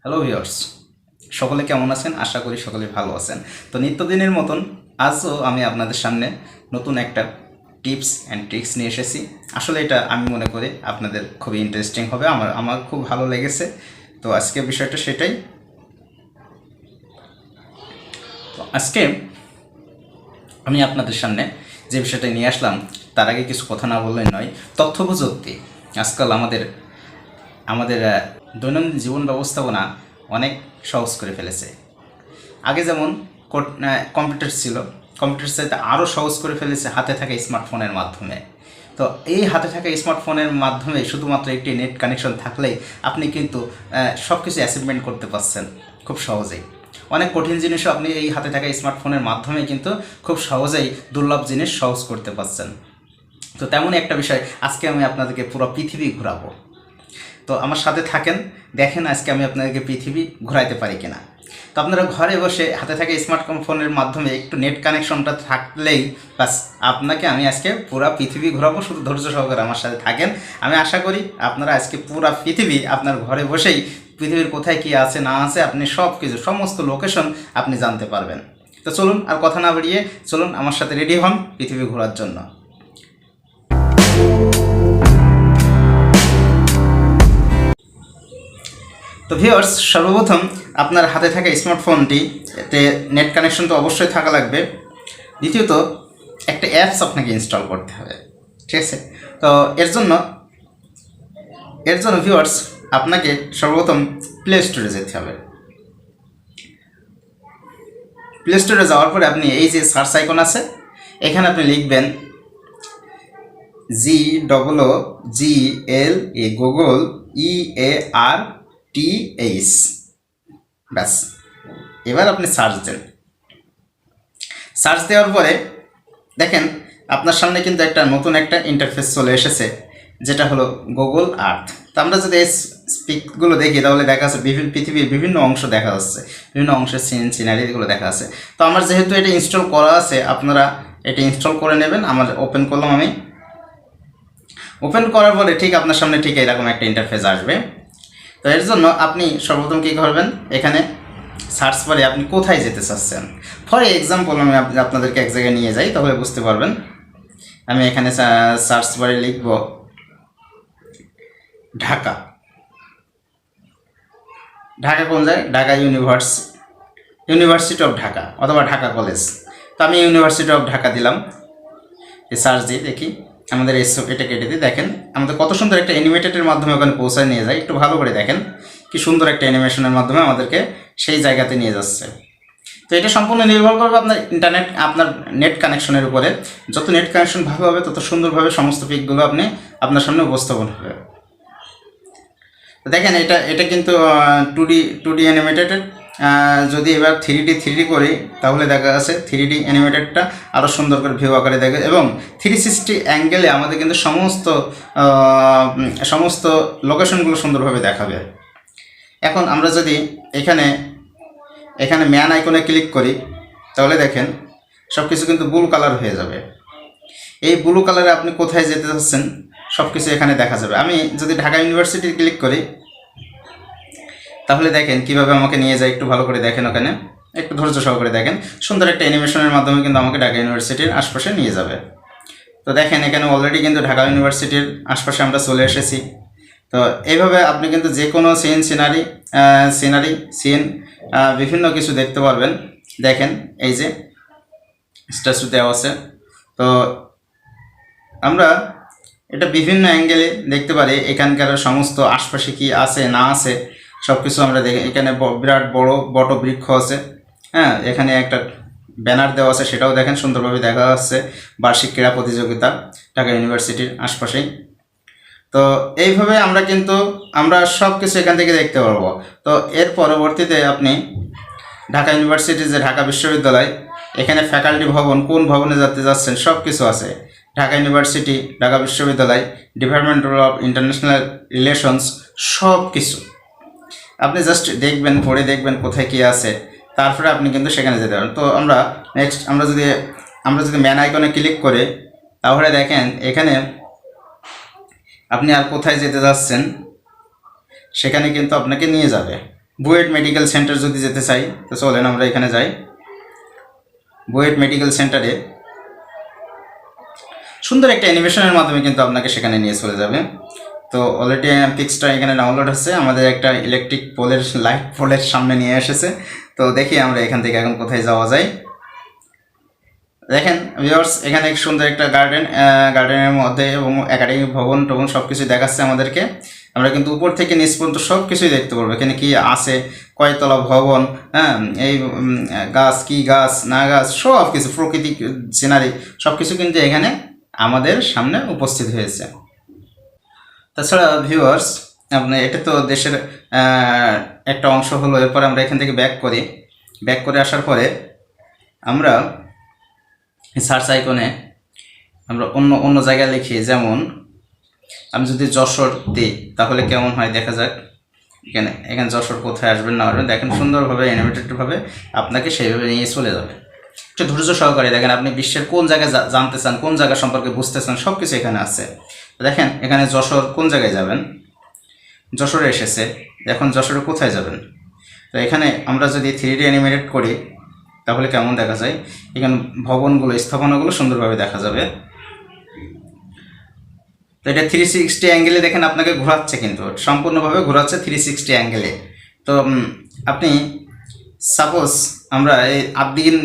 Hello viewers, সকলে কেমন আছেন? আশা করি সকলে ভালো আছেন। তো নিত্যদিনের মতন আজও আমি আপনাদের সামনে নতুন একটা টিপস অ্যান্ড ট্রিক্স নিয়ে এসেছি। আসলে এটা আমি মনে করি আপনাদের খুবই ইন্টারেস্টিং হবে, আমার খুব ভালো লেগেছে। তো আজকে বিষয়টা সেটাই। তো আজকে আমি আপনাদের সামনে যে বিষয়টা নিয়ে আসলাম, তার আগে কিছু কথা না বললেই নয়। তথ্য প্রযুক্তি আজকাল আমাদের আমাদের দৈনন্দিন জীবন ব্যবস্থাপনা অনেক সহজ করে ফেলেছে। আগে যেমন কম্পিউটার ছিল, কম্পিউটার চাইতে আরও সহজ করে ফেলেছে হাতে থাকা স্মার্টফোনের মাধ্যমে। তো এই হাতে থাকা স্মার্টফোনের মাধ্যমে শুধুমাত্র একটি নেট কানেকশন থাকলেই আপনি কিন্তু সব কিছু অ্যাচিভমেন্ট করতে পারছেন খুব সহজেই। অনেক কঠিন জিনিসও আপনি এই হাতে থাকা স্মার্টফোনের মাধ্যমে কিন্তু খুব সহজেই দুর্লভ জিনিস সহজ করতে পারছেন। তো তেমনই একটা বিষয় আজকে আমি আপনাদেরকে পুরো পৃথিবী ঘোরাবো। তো আমার সাথে থাকেন, দেখেন আজকে আমি আপনাদেরকে পৃথিবী ঘোরাইতে পারি কিনা। তো আপনারা ঘরে বসে হাতে থাকা স্মার্টফোনের মাধ্যমে একটু নেট কানেকশনটা থাকলেই বাস আপনাকে আমি আজকে পুরো পৃথিবী ঘোরাবো। শুধু ধৈর্য সহকারে আমার সাথে থাকেন। আমি আশা করি আপনারা আজকে পুরো পৃথিবী আপনার ঘরে বসেই পৃথিবীর কোথায় কী আছে না আছে আপনি সব কিছু সমস্ত লোকেশন আপনি জানতে পারবেন। তো চলুন আর কথা না বাড়িয়ে চলুন আমার সাথে রেডি হন পৃথিবী ঘোরার জন্য। তো ভিউয়ার্স, সর্বপ্রথম আপনার হাতে থাকা স্মার্টফোনটিতে নেট কানেকশন তো অবশ্যই থাকা লাগবে। দ্বিতীয়ত একটা অ্যাপস আপনাকে ইনস্টল করতে হবে, ঠিক আছে? তো এর জন্য ভিউয়ার্স আপনাকে সর্বপ্রথম প্লে স্টোরে যেতে হবে। প্লে স্টোরে যাওয়ার পরে আপনি এই যে সার্চ আইকন আছে, এখানে আপনি লিখবেন GOOGLE গুগল EARTH। ব্যাস, এবার আপনি সার্চ দেন। সার্চ দেওয়ার পরে দেখেন আপনার সামনে কিন্তু নতুন একটা ইন্টারফেস চলে এসেছে, যেটা হলো গুগল আর্থ। তো আমরা যদি এই স্পিকগুলো দেখি তাহলে দেখা যাচ্ছে পৃথিবীর বিভিন্ন অংশ দেখা যাচ্ছে, বিভিন্ন অংশের সিনারিগুলো দেখা যাচ্ছে। তো আমার যেহেতু এটা ইনস্টল করা আছে, আপনারা এটা ইনস্টল করে নেবেন। আমার ওপেন করলাম আমি। ওপেন করার পরে ঠিক আপনার সামনে ঠিক এরকম একটা ইন্টারফেস আসবে। তো এর জন্য আপনি সর্বপ্রথম কী করবেন, এখানে সার্চ বারে আপনি কোথায় যেতে চাচ্ছেন। ফর এক্সাম্পল আমি আপনাদেরকে এক জায়গায় নিয়ে যাই, তাহলে বুঝতে পারবেন। আমি এখানে সার্চ বারে লিখব ঢাকা। ঢাকা কোন জায়গায়? ঢাকা ইউনিভার্সিটি অফ ঢাকা অথবা ঢাকা কলেজ। তো আমি ইউনিভার্সিটি অফ ঢাকা দিলাম। এই সার্চ দিয়ে দেখি আমাদের এটা কেটে দিয়ে দেখেন আমাদের কত সুন্দর একটা অ্যানিমেটেডের মাধ্যমে ওখানে পৌঁছায় নিয়ে যায়। একটু ভালো করে দেখেন কি সুন্দর একটা অ্যানিমেশনের মাধ্যমে আমাদেরকে সেই জায়গাতে নিয়ে যাচ্ছে। তো এটা সম্পূর্ণ নির্ভর করবে আপনার নেট কানেকশনের উপরে। যত নেট কানেকশন ভালো হবে তত সুন্দরভাবে সমস্ত পিকগুলো আপনার সামনে উপস্থাপন হবে। তো দেখেন এটা কিন্তু টু ডি অ্যানিমেটেড। যদি এবার থ্রি ডি করি তাহলে দেখা যাচ্ছে থ্রি ডি অ্যানিমেটেডটা আরও সুন্দর করে ভিউ আকারে দেখে এবং 360 অ্যাঙ্গেলে আমাদের কিন্তু সমস্ত লোকেশনগুলো সুন্দরভাবে দেখাবে। এখন আমরা যদি এখানে ম্যান আইকনে ক্লিক করি তাহলে দেখেন সব কিছু কিন্তু ব্লু কালার হয়ে যাবে। এই ব্লু কালারে আপনি কোথায় যেতে চাচ্ছেন সব কিছু এখানে দেখা যাবে। আমি যদি ঢাকা ইউনিভার্সিটি ক্লিক করি তাহলে দেখেন কিভাবে আমাকে নিয়ে যায়। একটু ভালো করে দেখেন, ওখানে একটু ধৈর্য সহকারে দেখেন। সুন্দর একটা অ্যানিমেশনের মাধ্যমে কিন্তু আমাকে ঢাকা ইউনিভার্সিটির আশপাশে নিয়ে যাবে। তো দেখেন এখানে অলরেডি কিন্তু ঢাকা ইউনিভার্সিটির আশপাশে আমরা চলে এসেছি। তো এইভাবে আপনি কিন্তু যে কোনো সিন বিভিন্ন কিছু দেখতে পারবেন। দেখেন এই যে স্ট্যাচু দেওয়া আছে। তো আমরা এটা বিভিন্ন অ্যাঙ্গেলে দেখতে পারি, এখানকার সমস্ত আশপাশে কি আছে না আছে সব কিছু আমরা দেখি। এখানে বিরাট বড় বটবৃক্ষ আছে, হ্যাঁ। এখানে একটা ব্যানার দেওয়া আছে, সেটাও দেখেন সুন্দরভাবে দেখা যাচ্ছে। বার্ষিক ক্রীড়া প্রতিযোগিতা ঢাকা ইউনিভার্সিটির আশপাশেই। তো এইভাবে আমরা সব কিছু এখান থেকে দেখতে পারবো। তো এর পরবর্তীতে আপনি ঢাকা ইউনিভার্সিটি যে ঢাকা বিশ্ববিদ্যালয়, এখানে ফ্যাকাল্টি ভবন, কোন ভবনে যেতে যাচ্ছেন সব কিছু আছে। ঢাকা ইউনিভার্সিটি, ঢাকা বিশ্ববিদ্যালয়, ডিপার্টমেন্ট অফ ইন্টারন্যাশনাল রিলেশনস, সব কিছু আপনি জাস্ট দেখবেন, পড়ে দেখবেন কোথায় কী আছে, তারপরে আপনি কিন্তু সেখানে যেতে পারেন। তো নেক্সট আমরা যদি ম্যান আইকনে ক্লিক করি তাহলে দেখেন এখানে আপনি আর কোথায় যেতে যাচ্ছেন সেখানে কিন্তু আপনাকে নিয়ে যাবে। বুয়েট মেডিকেল সেন্টার যদি যেতে চাই তো চলেন আমরা এখানে যাই। বুয়েট মেডিকেল সেন্টারে সুন্দর একটা অ্যানিমেশনের মাধ্যমে কিন্তু আপনাকে সেখানে নিয়ে চলে যাবে। তো অলরেডি পিক্সটা এখানে ডাউনলোড হচ্ছে, আমাদের একটা ইলেকট্রিক পোলের লাইট পোলের সামনে নিয়ে এসেছে। তো দেখি আমরা এখান থেকে এখন কোথায় যাওয়া যায়। দেখেন ভিউয়ার্স, এখানে সুন্দর একটা গার্ডেনের মধ্যে এবং একাডেমিক ভবন টবন সব কিছু দেখাচ্ছে আমাদেরকে। আমরা কিন্তু উপর থেকে নিচ পর্যন্ত সব কিছুই দেখতে পারবো, এখানে কি আছে, কয়তলা ভবন, হ্যাঁ, এই গাছ কি গাছ না গাছ সব কিছু, প্রকৃতিক সিনারি সব কিছু কিন্তু এখানে আমাদের সামনে উপস্থিত হয়েছে। তাছাড়া ভিউয়ার্স, আপনি এটা তো দেশের একটা অংশ হলো। এরপর আমরা এখান থেকে ব্যাক করে আসার পরে আমরা সার্চ আইকনে আমরা অন্য অন্য জায়গায় লিখি, যেমন আমি যদি যশোর দিই তাহলে কেমন হয় দেখা যাক। এখানে যশোর কোথায় আসবেন না আসবেন দেখেন, সুন্দরভাবে অ্যানিমেটেডভাবে আপনাকে সেইভাবে নিয়ে চলে যাবে। একটু ধৈর্য সহকারে দেখেন, আপনি বিশ্বের কোন জায়গায় জানতে চান, কোন জায়গা সম্পর্কে বুঝতে চান, সব কিছু এখানে আছে। দেখেন এখানে যশোর কোন জায়গায় যাবেন, যশোরে এসেছে। এখন যশোরে কোথায় যাবেন, তো এখানে আমরা যদি 3D অ্যানিমেটেড করি তাহলে কেমন দেখা যায়। এখানে ভবনগুলো, স্থাপনাগুলো সুন্দরভাবে দেখা যাবে। তো এটা 360 অ্যাঙ্গেলে দেখেন আপনাকে ঘোরাচ্ছে, কিন্তু সম্পূর্ণভাবে ঘোরাচ্ছে 360 অ্যাঙ্গেলে। তো আপনি সাপোজ আমরা এই আদ্দিন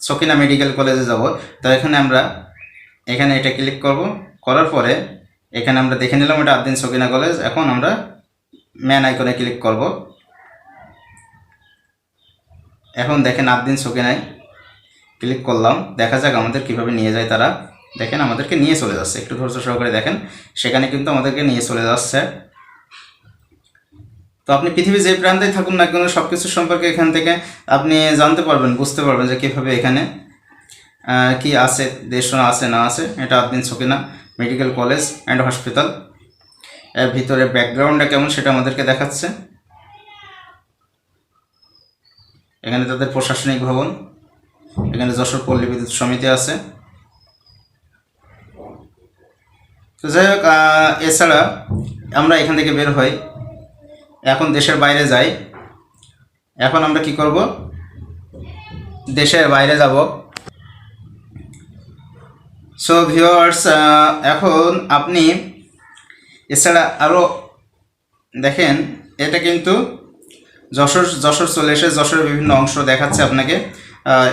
সকিনা মেডিকেল কলেজে যাব, তো এখানে এটা ক্লিক করব, করার পরে এখানে আমরা দেখে নিলাম এটা আদ্দিন সকিনা কলেজ। এখন আমরা ম্যান আইকনে ক্লিক করব। এখন দেখেন আদ্দিন সকিনায় ক্লিক করলাম, দেখা যাক আমাদের কিভাবে নিয়ে যায় তারা। দেখেন আমাদেরকে নিয়ে চলে যাচ্ছে, একটু ধৈর্য সহকারে দেখেন, সেখানে কিন্তু আমাদেরকে নিয়ে চলে যাচ্ছে। তো আপনি পৃথিবীর যে প্রান্তেই থাকুন না কেন সব কিছু সম্পর্কে এখান থেকে আপনি জানতে পারবেন, বুঝতে পারবেন যে কীভাবে এখানে কি আছে, দেশ আছে না আছে। এটা Ad-din Sakina medical college and hospital. এর ভিতরে ব্যাকগ্রাউন্ডটা কেমন সেটা আমাদেরকে দেখাচ্ছে। এখানে তাদের প্রশাসনিক ভবন, এখানে যশোর পল্লী বিদ্যুৎ সমিতি আছে। তো যাই হোক, এছাড়া আমরা এখান থেকে বের হই, এখন দেশের বাইরে যাই। এখন আমরা কি করব, দেশের বাইরে যাব। সো ভিউয়ার্স, এখন আপনি এছাড়া আরও দেখেন, এটা কিন্তু যশোর চলে এসে যশোরের বিভিন্ন অংশ দেখাচ্ছে আপনাকে।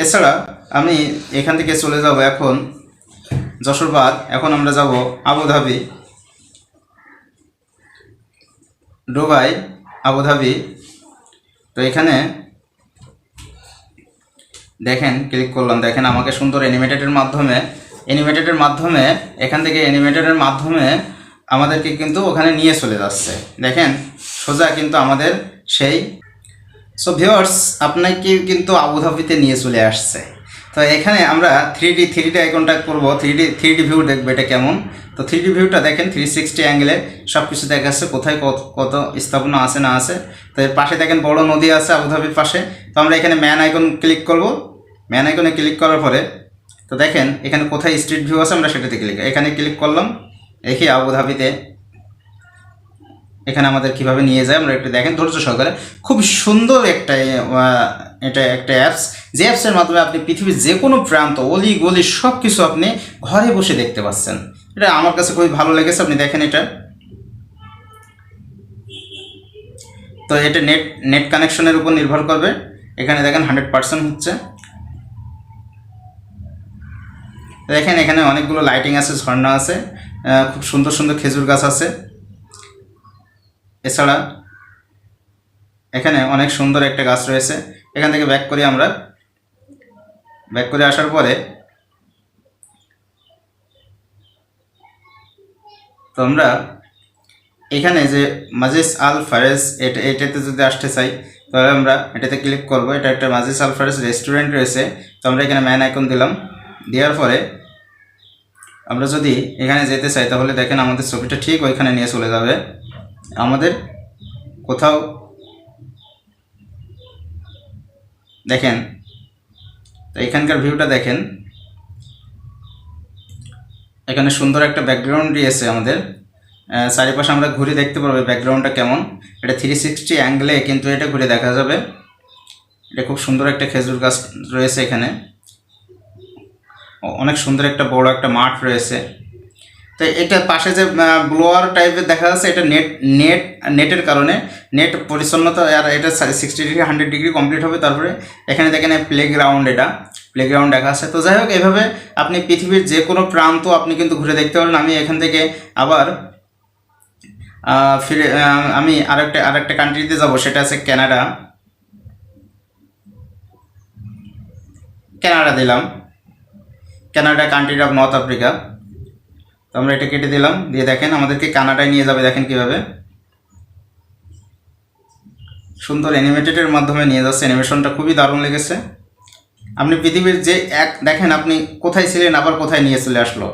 এছাড়া আমি এখান থেকে চলে যাব এখন যশোর বাদ, এখন আমরা যাব আবুধাবি, দুবাই, আবুধাবি। তো এখানে দেখেন ক্লিক করলাম, দেখেন আমাকে সুন্দর অ্যানিমেটেডের মাধ্যমে এখান থেকে অ্যানিমেটেডের মাধ্যমে আমাদেরকে কিন্তু ওখানে নিয়ে চলে যাচ্ছে। দেখেন সোজা কিন্তু আমাদের সেই। সো ভিউয়ার্স, আপনাকে কিন্তু আবুধাবিতে নিয়ে চলে আসছে। তো এখানে আমরা 3D আইকনটা করব, 3D ভিউ দেখবো এটা কেমন। তো 3D ভিউটা দেখেন 360 অ্যাঙ্গেলে সব কিছু দেখাচ্ছে, কোথায় কত স্থাপনা আছে না আছে। তো এর পাশে দেখেন বড় নদী আছে আবুধাবির পাশে। তো আমরা এখানে ম্যান আইকন ক্লিক করব। ম্যান আইকনে ক্লিক করার পরে তো দেখেন এখানে কোথায় স্ট্রিট ভিউ আছে, আমরা সেটাতে এখানে ক্লিক করলাম। দেখি আবুধাবিতে এখানে আমাদের কিভাবে নিয়ে যায় আমরা একটু দেখেন ধৈর্য সহকারে। খুব সুন্দর এটা একটা অ্যাপস, যে অ্যাপসের মাধ্যমে আপনি পৃথিবীর যে কোনো প্রান্ত, অলি গলি সব কিছু আপনি ঘরে বসে দেখতে পাচ্ছেন। এটা আমার কাছে খুবই ভালো লেগেছে। আপনি দেখেন এটা, তো এটা নেট কানেকশনের উপর নির্ভর করবে। এখানে দেখেন 100% হচ্ছে। দেখেন এখানে অনেকগুলো লাইটিং আছে, ঝর্ণা আছে, খুব সুন্দর সুন্দর খেজুর গাছ আছে। এছাড়া এখানে অনেক সুন্দর একটা গাছ রয়েছে। এখান থেকে ব্যাক করে আসার পরে তো আমরা এখানে যে মাজিস আল ফারেজ এটাতে যদি আসতে চাই তাহলে আমরা এটাতে ক্লিক করব। এটা একটা মাজিস আল ফারেজ রেস্টুরেন্ট রয়েছে। তো আমরা এখানে ম্যান আইকন দিলাম, দেওয়ার পরে আমরা যদি এখানে যেতে চাই তাহলে দেখেন আমাদের ছবিটা ঠিক ওইখানে নিয়ে চলে যাবে। আমাদের কোথাও দেখেন, তো এখানকার ভিউটা দেখেন, এখানে সুন্দর একটা ব্যাকগ্রাউন্ড দিয়েছে আমাদের। চারিপাশে আমরা ঘুরে দেখতে পারবো ব্যাকগ্রাউন্ডটা কেমন। এটা 360 অ্যাঙ্গেলে কিন্তু এটা ঘুরে দেখা যাবে। এটা খুব সুন্দর একটা খেজুর গাছ রয়েছে এখানে, অনেক সুন্দর একটা বড় একটা মাঠ রয়েছে। তো এটা পাশে যে ব্লোয়ার টাইপের দেখা যাচ্ছে, এটা নেটের কারণে নেট পরিচ্ছন্নতা, আর এটা 60 ডিগ্রি 100 ডিগ্রি কমপ্লিট হবে। তারপরে এখানে দেখেন প্লেগ্রাউন্ড, এটা প্লেগ্রাউন্ড দেখা যাচ্ছে। তো যাই হোক, এভাবে আপনি পৃথিবীর যে কোনো প্রান্ত আপনি কিন্তু ঘুরে দেখতে পারেন। আমি এখান থেকে আবার ফিরে আমি আরেকটা কান্ট্রিতে যাব, সেটা আছে কানাডা। কানাডা দিলাম, Canada country of north Africa. তো আমরা এটা কেটে দিলাম, দিয়ে দেখেন আমাদেরকে কানাডায় নিয়ে যাবে। দেখেন কীভাবে সুন্দর অ্যানিমেটেডের মাধ্যমে নিয়ে যাচ্ছে। অ্যানিমেশনটা খুবই দারুণ লেগেছে। আপনি পৃথিবীর যে দেখেন আপনি কোথায় ছিলেন, আবার কোথায় নিয়ে চলে আসলো।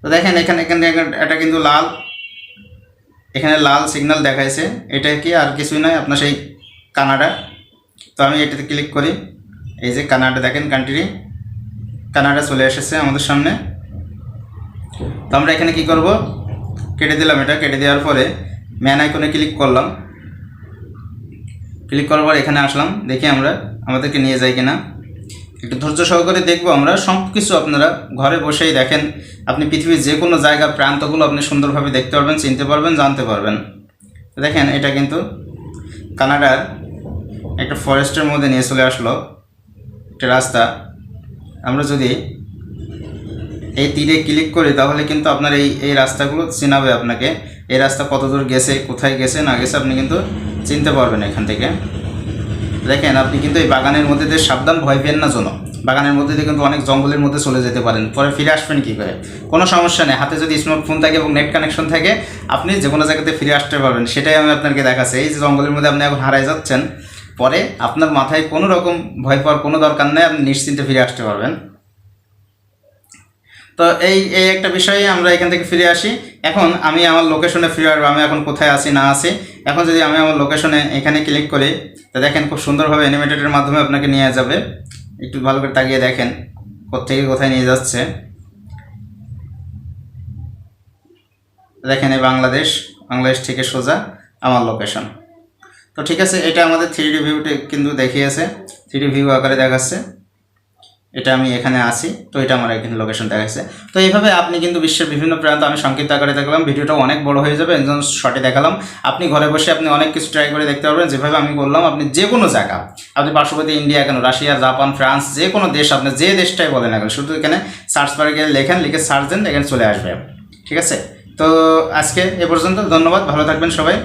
তো দেখেন এখানে এখানে এটা কিন্তু লাল, এখানে লাল সিগন্যাল দেখাইছে। এটা কি আর কিছুই নয়, আপনার সেই কানাডা। তো আমি এটাতে ক্লিক করি, এই যে কানাডা দেখেন কান্ট্রি, কানাডা চলে এসেছে আমাদের সামনে। তো আমরা এখানে কি করব, কেটে দিলাম। এটা কেটে দেওয়ার পরে ম্যান আইকনে ক্লিক করলাম। ক্লিক করার পর এখানে আসলাম, দেখি আমরা আমাদেরকে নিয়ে যাই কিনা। একটু ধৈর্য সহকারে দেখবো আমরা সব কিছু। আপনারা ঘরে বসেই দেখেন, আপনি পৃথিবীর যে কোনো জায়গার প্রান্তগুলো আপনি সুন্দরভাবে দেখতে পারবেন, চিনতে পারবেন, জানতে পারবেন। দেখেন এটা কিন্তু কানাডার একটা ফরেস্টের মধ্যে নিয়ে চলে আসলো একটা রাস্তা। আমরা যদি এই তীরে ক্লিক করি তাহলে কিন্তু আপনার এই রাস্তাগুলো চেনাবে আপনাকে। এই রাস্তা কত দূর গেছে, কোথায় গেছে না গেছে আপনি কিন্তু চিনতে পারবেন এখান থেকে। দেখেন আপনি কিন্তু এই বাগানের মধ্যে দিয়ে সাবধান, ভয় পেন না যেন। বাগানের মধ্যে দিয়ে কিন্তু অনেক জঙ্গলের মধ্যে চলে যেতে পারেন, পরে ফিরে আসবেন কী করে? কোনো সমস্যা নেই, হাতে যদি স্মার্টফোন থাকে এবং নেট কানেকশন থাকে আপনি যে কোনো জায়গাতে ফিরে আসতে পারবেন। সেটাই আমি আপনাকে দেখাচ্ছি। এই যে জঙ্গলের মধ্যে আপনি এখন হারাই যাচ্ছেন, পরে আপনার মাথায় কোনো রকম ভয় পাওয়ার কোনো দরকার নেই, আপনি নিশ্চিন্তে ফিরে আসতে পারবেন। তো এই একটা বিষয়ে আমরা এখান থেকে ফিরে আসি। এখন আমি আমার লোকেশনে ফিরে আসবো, আমি এখন কোথায় আছি না আছি। এখন যদি আমি আমার লোকেশনে এখানে ক্লিক করি, তো দেখেন খুব সুন্দরভাবে অ্যানিমেটেডের মাধ্যমে আপনাকে নিয়ে যাবে। একটু ভালো করে তাকিয়ে দেখেন কোত্থেকে কোথায় নিয়ে যাচ্ছে। দেখেন এই বাংলাদেশ থেকে সোজা আমার লোকেশন। তো ঠিক আছে, এটা আমাদের 3D ভিউতে কিন্তু দেখিয়েছে, 3D ভিউ আকারে দেখাচ্ছে। এটা আমি এখানে আসি, তো এটা আমার এখানে লোকেশন দেখাচ্ছে। তো এইভাবে আপনি কিন্তু বিশ্বের বিভিন্ন প্রান্ত আমি সংক্ষিপ্ত আকারে দেখালাম। ভিডিওটা অনেক বড় হয়ে যাবে, একজন শর্টে দেখালাম। আপনি ঘরে বসে আপনি অনেক কিছু ট্রাই করে দেখতে পারবেন। যেভাবে আমি বললাম, আপনি যে কোনো জায়গা, আপনি পার্শ্ববর্তী ইন্ডিয়া কেন, রাশিয়া, জাপান, ফ্রান্স, যে কোনো দেশ, আপনি যে দেশটাই বলেন না কেন, শুধু এখানে সার্চ বারে গিয়ে লেখেন, লিখে সার্চ দেন, এখানে চলে আসবে। ঠিক আছে, তো আজকে এ পর্যন্ত। ধন্যবাদ, ভালো থাকবেন সবাই।